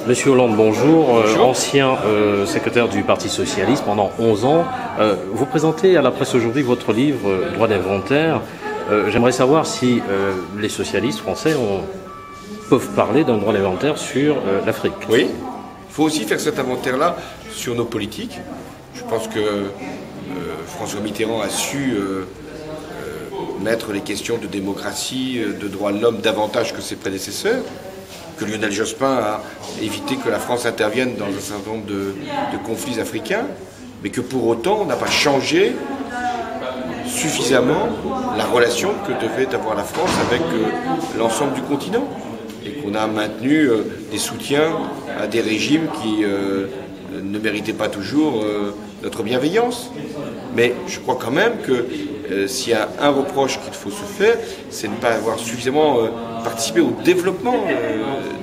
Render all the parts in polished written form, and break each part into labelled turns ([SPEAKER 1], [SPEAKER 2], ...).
[SPEAKER 1] Monsieur Hollande, bonjour.
[SPEAKER 2] Bonjour.
[SPEAKER 1] Ancien secrétaire du Parti Socialiste pendant 11 ans. Vous présentez à la presse aujourd'hui votre livre Droit d'inventaire. J'aimerais savoir si les socialistes français peuvent parler d'un droit d'inventaire sur l'Afrique.
[SPEAKER 2] Oui, il faut aussi faire cet inventaire-là sur nos politiques. Je pense que François Mitterrand a su mettre les questions de démocratie, de droits de l'homme davantage que ses prédécesseurs, que Lionel Jospin a évité que la France intervienne dans un certain nombre de conflits africains, mais que pour autant on n'a pas changé suffisamment la relation que devait avoir la France avec l'ensemble du continent, et qu'on a maintenu des soutiens à des régimes qui ne méritaient pas toujours notre bienveillance. Mais je crois quand même que s'il y a un reproche qu'il faut se faire, c'est de ne pas avoir suffisamment participé au développement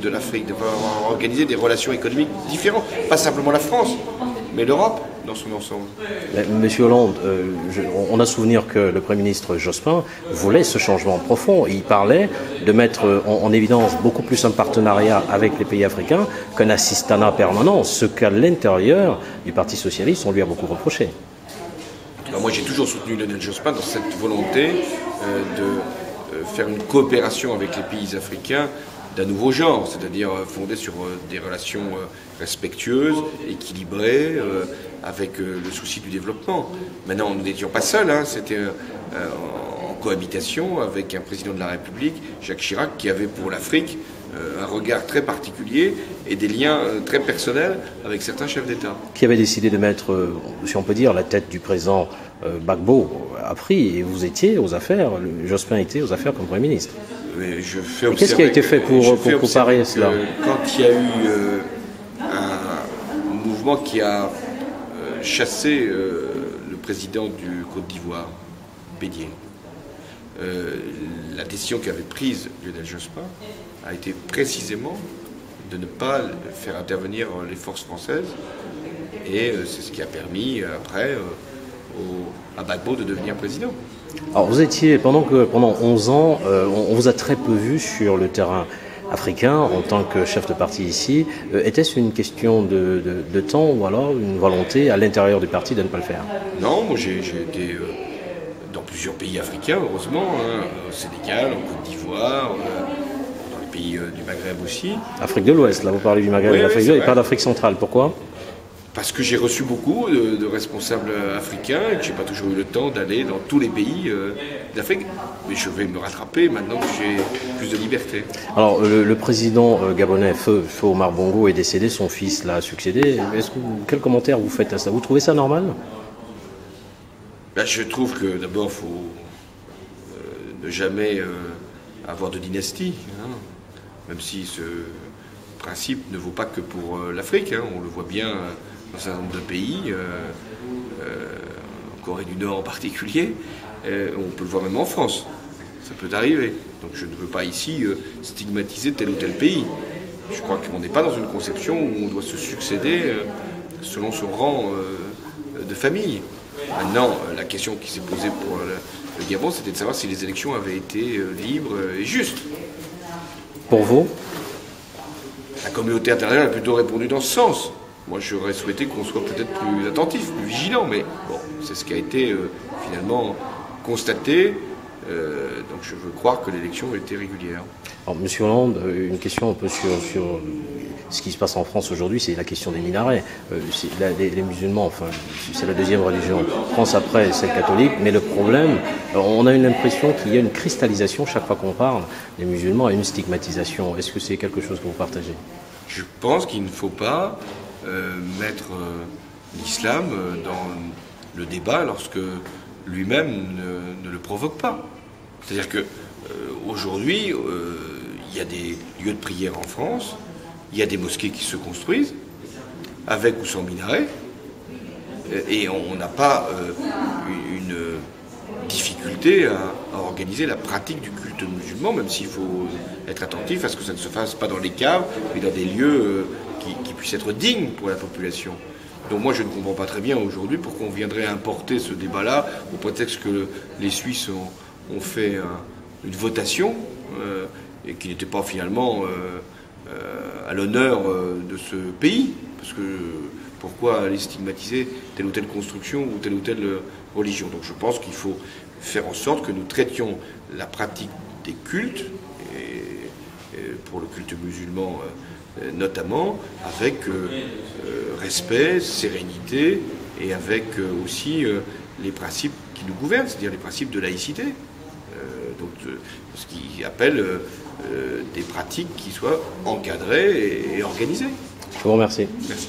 [SPEAKER 2] de l'Afrique, de ne pas avoir organisé des relations économiques différentes. Pas simplement la France, mais l'Europe dans son ensemble.
[SPEAKER 1] Monsieur Hollande, on a souvenir que le Premier ministre Jospin voulait ce changement profond. Il parlait de mettre en évidence beaucoup plus un partenariat avec les pays africains qu'un assistanat permanent, ce qu'à l'intérieur du Parti Socialiste, on lui a beaucoup reproché.
[SPEAKER 2] Moi, j'ai toujours soutenu Lionel Jospin dans cette volonté de faire une coopération avec les pays africains d'un nouveau genre, c'est-à-dire fondée sur des relations respectueuses, équilibrées, avec le souci du développement. Maintenant, nous n'étions pas seuls, hein, c'était en cohabitation avec un président de la République, Jacques Chirac, qui avait pour l'Afrique un regard très particulier et des liens très personnels avec certains chefs d'État.
[SPEAKER 1] Qui avait décidé de mettre, si on peut dire, la tête du président Gbagbo a pris, et vous étiez aux affaires, Jospin était aux affaires comme Premier ministre. Qu'est-ce qui a été fait pour parer cela?
[SPEAKER 2] Quand il y a eu un mouvement qui a chassé le président du Côte d'Ivoire, Bédié, la décision qu'avait prise Lionel Jospin a été précisément de ne pas faire intervenir les forces françaises, et c'est ce qui a permis après à Gbagbo de devenir président.
[SPEAKER 1] Alors vous étiez, pendant 11 ans, on vous a très peu vu sur le terrain africain en tant que chef de parti ici. Était-ce une question de temps ou alors une volonté à l'intérieur du parti de ne pas le faire?
[SPEAKER 2] Non, moi j'ai été dans plusieurs pays africains, heureusement, hein, au Sénégal, en Côte d'Ivoire, dans les pays du Maghreb aussi.
[SPEAKER 1] Afrique de l'Ouest, là vous parlez du Maghreb,
[SPEAKER 2] Oui,
[SPEAKER 1] de l'Afrique
[SPEAKER 2] oui,
[SPEAKER 1] de l'Ouest, et pas d'Afrique centrale. Pourquoi?
[SPEAKER 2] Parce que j'ai reçu beaucoup de responsables africains et que je n'ai pas toujours eu le temps d'aller dans tous les pays d'Afrique. Mais je vais me rattraper maintenant que j'ai plus de liberté.
[SPEAKER 1] Alors, le président gabonais, Feu Omar Bongo, est décédé, son fils l'a succédé. Quel commentaire vous faites à ça? Vous trouvez ça normal?
[SPEAKER 2] Ben, je trouve que d'abord, il faut ne jamais avoir de dynastie, hein, même si ce principe ne vaut pas que pour l'Afrique. Hein, on le voit bien dans un certain nombre de pays, en Corée du Nord en particulier, on peut le voir même en France. Ça peut arriver. Donc je ne veux pas ici stigmatiser tel ou tel pays. Je crois qu'on n'est pas dans une conception où on doit se succéder selon son rang de famille. Maintenant, la question qui s'est posée pour le Gabon, c'était de savoir si les élections avaient été libres et justes.
[SPEAKER 1] Pour vous?
[SPEAKER 2] La communauté internationale a plutôt répondu dans ce sens. Moi, j'aurais souhaité qu'on soit peut-être plus attentif, plus vigilant, mais bon, c'est ce qui a été finalement constaté. Donc je veux croire que l'élection a été régulière.
[SPEAKER 1] Alors, Monsieur Hollande, une question un peu sur ce qui se passe en France aujourd'hui, c'est la question des minarets. Les musulmans, enfin, c'est la deuxième religion en France après celle catholique, mais le problème, on a l'impression qu'il y a une cristallisation chaque fois qu'on parle des musulmans et une stigmatisation. Est-ce que c'est quelque chose que vous partagez?
[SPEAKER 2] Je pense qu'il ne faut pas mettre l'islam dans le débat lorsque lui-même ne le provoque pas. C'est-à-dire que aujourd'hui, il y a des lieux de prière en France, il y a des mosquées qui se construisent, avec ou sans minaret, et on n'a pas une difficulté à organiser la pratique du culte musulman, même s'il faut être attentif à ce que ça ne se fasse pas dans les caves, mais dans des lieux qui puissent être dignes pour la population. Donc moi je ne comprends pas très bien aujourd'hui pourquoi on viendrait importer ce débat-là au prétexte que les Suisses ont fait une votation et qui n'était pas finalement à l'honneur de de ce pays. Parce que pourquoi aller stigmatiser telle ou telle construction ou telle religion? Donc je pense qu'il faut faire en sorte que nous traitions la pratique des cultes, et pour le culte musulman notamment, avec respect, sérénité, et avec aussi les principes qui nous gouvernent, c'est-à-dire les principes de laïcité. Donc ce qui appelle des pratiques qui soient encadrées et organisées.
[SPEAKER 1] Je vous remercie.
[SPEAKER 2] Merci.